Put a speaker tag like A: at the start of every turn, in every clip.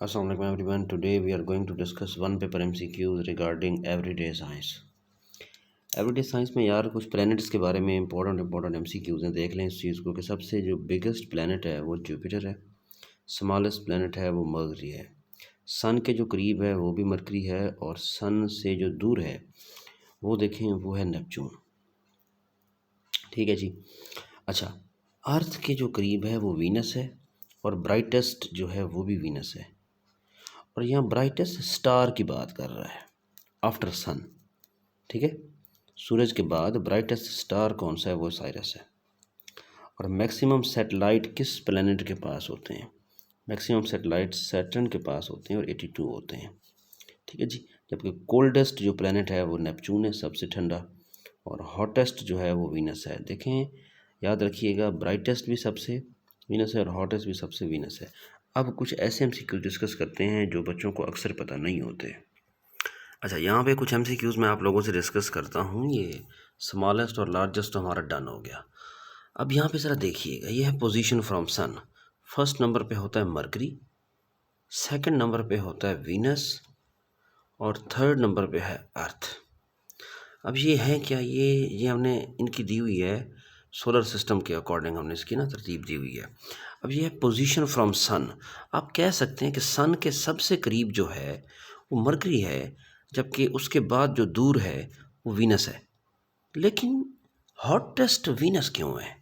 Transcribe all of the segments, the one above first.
A: Assalamualaikum everyone. Today we are going to discuss one paper MCQs regarding everyday science. Everyday science में यार कुछ planets के बारे में इंपॉर्टेंट MCQs हैं, देख लें इस चीज़ को कि सबसे जो बिगेस्ट प्लैनेट है वो जुपिटर है, स्मॉलेस्ट प्लैनेट है वो मर्करी है, सन के जो करीब है वो भी मरकरी है और सन से जो दूर है वो देखें वो है नेपच्यून। ठीक है जी। अच्छा, अर्थ के जो करीब है वो वीनस है और ब्राइटेस्ट जो है वो भी वीनस है। और यहाँ ब्राइटेस्ट स्टार की बात कर रहा है आफ्टर सन। ठीक है, सूरज के बाद ब्राइटेस्ट स्टार कौन सा है वो साइरस है। और मैक्सिमम सैटेलाइट किस प्लेनेट के पास होते हैं? मैक्सिमम सैटेलाइट सैटर्न के पास होते हैं और 82 होते हैं। ठीक है जी। जबकि कोल्डेस्ट जो प्लेनेट है वो नेपच्यून है, सबसे ठंडा, और हॉटेस्ट जो है वो वीनस है। देखें, याद रखिएगा, ब्राइटेस्ट भी सबसे वीनस है और हॉटेस्ट भी सबसे वीनस है। अब कुछ ऐसे MCQ डिस्कस करते हैं जो बच्चों को अक्सर पता नहीं होते। अच्छा, यहाँ पे कुछ MCQs मैं आप लोगों से डिस्कस करता हूँ। ये स्मॉलेस्ट और लार्जेस्ट तो हमारा डन हो गया। अब यहाँ पे ज़रा देखिएगा, ये है position from sun. First number पे होता है मरकरी, सेकंड नंबर पे होता है वीनस और थर्ड नंबर पे है अर्थ। अब ये है क्या, ये हमने इनकी दी हुई है सोलर सिस्टम के अकॉर्डिंग, हमने इसकी ना तरतीब दी हुई है। अब ये है पोजीशन फ्रॉम सन। आप कह सकते हैं कि सन के सबसे करीब जो है वो मरकरी है, जबकि उसके बाद जो दूर है वो वीनस है। लेकिन हॉटेस्ट वीनस क्यों है?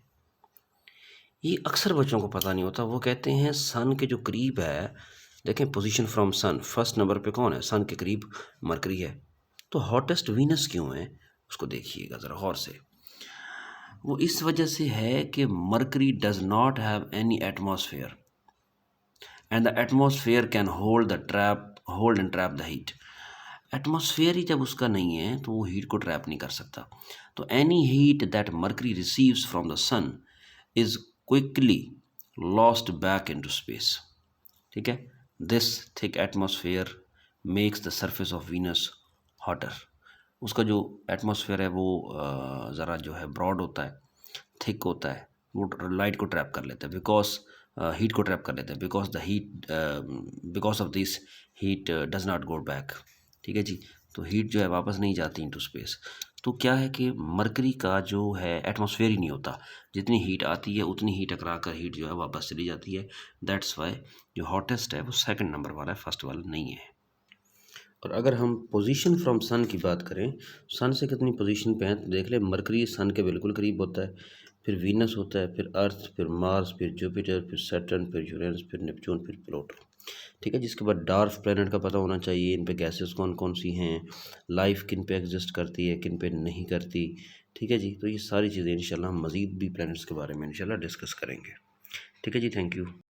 A: ये अक्सर बच्चों को पता नहीं होता। वो कहते हैं सन के जो करीब है, देखें position from sun, first number पे कौन है? सन के करीब मरकरी है। तो हॉटेस्ट वीनस क्यों है उसको देखिएगा ज़रा गौर से। वो इस वजह से है कि Mercury does not have any atmosphere and the atmosphere can hold and trap the heat. Atmosphere ही जब उसका नहीं है तो वो हीट को ट्रैप नहीं कर सकता। तो any heat that Mercury receives from the sun is quickly lost back into space. ठीक है, this thick atmosphere makes the surface of Venus hotter. उसका जो एटमॉस्फेयर है वो ज़रा जो है ब्रॉड होता है, थिक होता है, वो लाइट को ट्रैप कर लेता है, बिकॉज हीट को ट्रैप कर लेता है, because of this heat does not go back. ठीक है जी। तो हीट जो है वापस नहीं जाती इनटू स्पेस। तो क्या है कि मरकरी का जो है एटमॉस्फेयर ही नहीं होता, जितनी हीट आती है उतनी ही टकरा कर हीट जो है वापस चली जाती है। दैट्स वाई जो हॉटेस्ट है वो सेकंड नंबर वाला है, फर्स्ट वाला नहीं है। और अगर हम पोजीशन फ्रॉम सन की बात करें, सन से कितनी पोजीशन पे हैं तो देख ले, मरकरी सन के बिल्कुल करीब होता है, फिर वीनस होता है, फिर अर्थ, फिर मार्स, फिर जुपिटर, फिर सैटर्न, फिर यूरेनस, फिर नेपच्यून, फिर प्लूटो। ठीक है, जिसके बाद डार्क प्लैनेट का पता होना चाहिए, इन पे गैसेस कौन कौन सी हैं, लाइफ किन पे एग्जिस्ट करती है, किन पे नहीं करती। ठीक है जी। तो ये सारी चीज़ें इंशाल्लाह हम मज़ीद भी प्लैनेट्स के बारे में इंशाल्लाह डिस्कस करेंगे। ठीक है जी, थैंक यू।